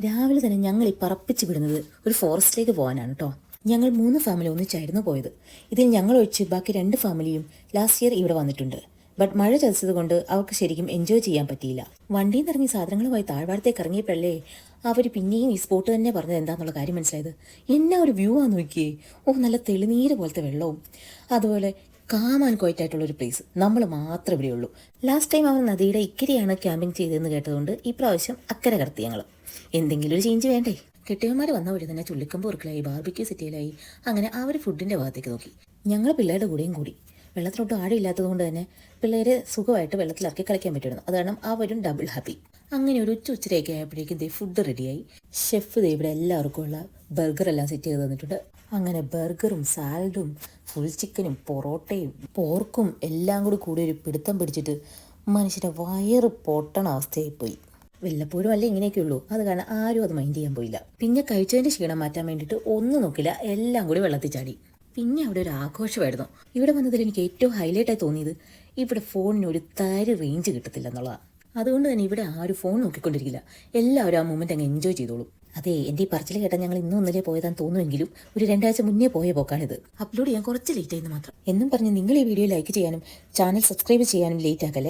രാവിലെ തന്നെ ഞങ്ങൾ ഈ പറപ്പിച്ച് വിടുന്നത് ഒരു ഫോറസ്റ്റിലേക്ക് പോകാനാണ് കേട്ടോ. ഞങ്ങൾ 3 ഫാമിലി ഒന്നിച്ചായിരുന്നു പോയത്. ഇതിൽ ഞങ്ങൾ ഒഴിച്ച് ബാക്കി 2 ഫാമിലിയും ലാസ്റ്റ് ഇയർ ഇവിടെ വന്നിട്ടുണ്ട്. ബട്ട് മഴ ചതിച്ചത് കൊണ്ട് അവർക്ക് ശരിക്കും എൻജോയ് ചെയ്യാൻ പറ്റിയില്ല. വണ്ടിയിൽ നിന്ന് ഇറങ്ങി സാധനങ്ങളുമായി താഴ്വാരത്തേക്ക് ഇറങ്ങിയപ്പോഴല്ലേ അവർ പിന്നെയും ഈ സ്പോട്ട് തന്നെ പറഞ്ഞത് എന്താണെന്നുള്ള കാര്യം മനസ്സിലായത്. എന്നാ ഒരു വ്യൂ ആണെന്ന് നോക്കിയേ. നല്ല തെളിനീര് പോലത്തെ വെള്ളവും അതുപോലെ കാം ആൻഡ് ക്വയറ്റ് ആയിട്ടുള്ളൊരു പ്ലേസ്. നമ്മൾ മാത്രമേ ഇവിടെയുള്ളൂ. ലാസ്റ്റ് ടൈം അവർ നദിയുടെ ഇക്കരെയാണ് ക്യാമ്പിംഗ് ചെയ്തതെന്ന് കേട്ടതുകൊണ്ട് ഈ പ്രാവശ്യം അക്കരെ കടത്തി ഞങ്ങൾ. എന്തെങ്കിലും ഒരു ചേഞ്ച് വേണ്ടേ. കെട്ടിയന്മാർ വന്ന വഴി തന്നെ ചുള്ളിക്കമ്പ് ഉറുക്കലായി, ബാർബിക്യൂ സെറ്റിയിലായി. അങ്ങനെ അവർ ഫുഡിൻ്റെ ഭാഗത്തേക്ക് നോക്കി. ഞങ്ങൾ പിള്ളേരുടെ കൂടെയും കൂടി. വെള്ളത്തിലോട്ട് ആഴമില്ലാത്തത് കൊണ്ട് തന്നെ പിള്ളേരെ സുഖമായിട്ട് വെള്ളത്തിലിറക്കി കളിക്കാൻ പറ്റുമായിരുന്നു. അത് കാരണം അവരും ഡബിൾ ഹാപ്പി. അങ്ങനെ ഒരു ഉച്ചരയൊക്കെ ആയപ്പോഴേക്കും ഫുഡ് റെഡിയായി. ഷെഫ് ഇവിടെ എല്ലാവർക്കും ഉള്ള ബർഗറെല്ലാം സെറ്റ് ചെയ്ത് തന്നിട്ടുണ്ട്. അങ്ങനെ ബർഗറും സാലഡും ഫുൾ ചിക്കനും പൊറോട്ടയും പോർക്കും എല്ലാം കൂടി ഒരു പിടുത്തം പിടിച്ചിട്ട് മനുഷ്യൻ്റെ വയറ് പൊട്ടണ അവസ്ഥയായിപ്പോയി. വല്ലപ്പോഴും അല്ലേ ഇങ്ങനെയൊക്കെ ഉള്ളൂ. അത് കാരണം ആരും അത് മൈൻഡ് ചെയ്യാൻ പോയില്ല. പിന്നെ കഴിച്ചതിൻ്റെ ക്ഷീണം മാറ്റാൻ വേണ്ടിയിട്ട് ഒന്നും നോക്കില്ല, എല്ലാം കൂടി വെള്ളത്തിൽ ചാടി. പിന്നെ അവിടെ ഒരു ആഘോഷമായിരുന്നു. ഇവിടെ വന്നതിൽ എനിക്ക് ഏറ്റവും ഹൈലൈറ്റായി തോന്നിയത് ഇവിടെ ഫോണിന് ഒരു തരി റേഞ്ച് കിട്ടത്തില്ല എന്നുള്ളതാണ്. അതുകൊണ്ട് തന്നെ ഇവിടെ ആരും ഫോൺ നോക്കിക്കൊണ്ടിരിക്കില്ല. എല്ലാവരും ആ മൊമെൻ്റ് അങ്ങ് എൻജോയ് ചെയ്തോളും. അതെ, എൻ്റെ ഈ പറച്ചിൽ കേട്ടാൽ ഞങ്ങൾ ഇന്നും ഒന്നിലേ പോയതാന്ന് തോന്നുമെങ്കിലും ഒരു 2 ആഴ്ച മുന്നേ പോയ പോക്കാണിത്. അപ്ലോഡ് ചെയ്യാൻ കുറച്ച് ലേറ്റ് ആയിരുന്നു മാത്രം. എന്നും പറഞ്ഞ് നിങ്ങൾ ഈ വീഡിയോ ലൈക്ക് ചെയ്യാനും ചാനൽ സബ്സ്ക്രൈബ് ചെയ്യാനും ലേറ്റ് ആക്കല്ലേ.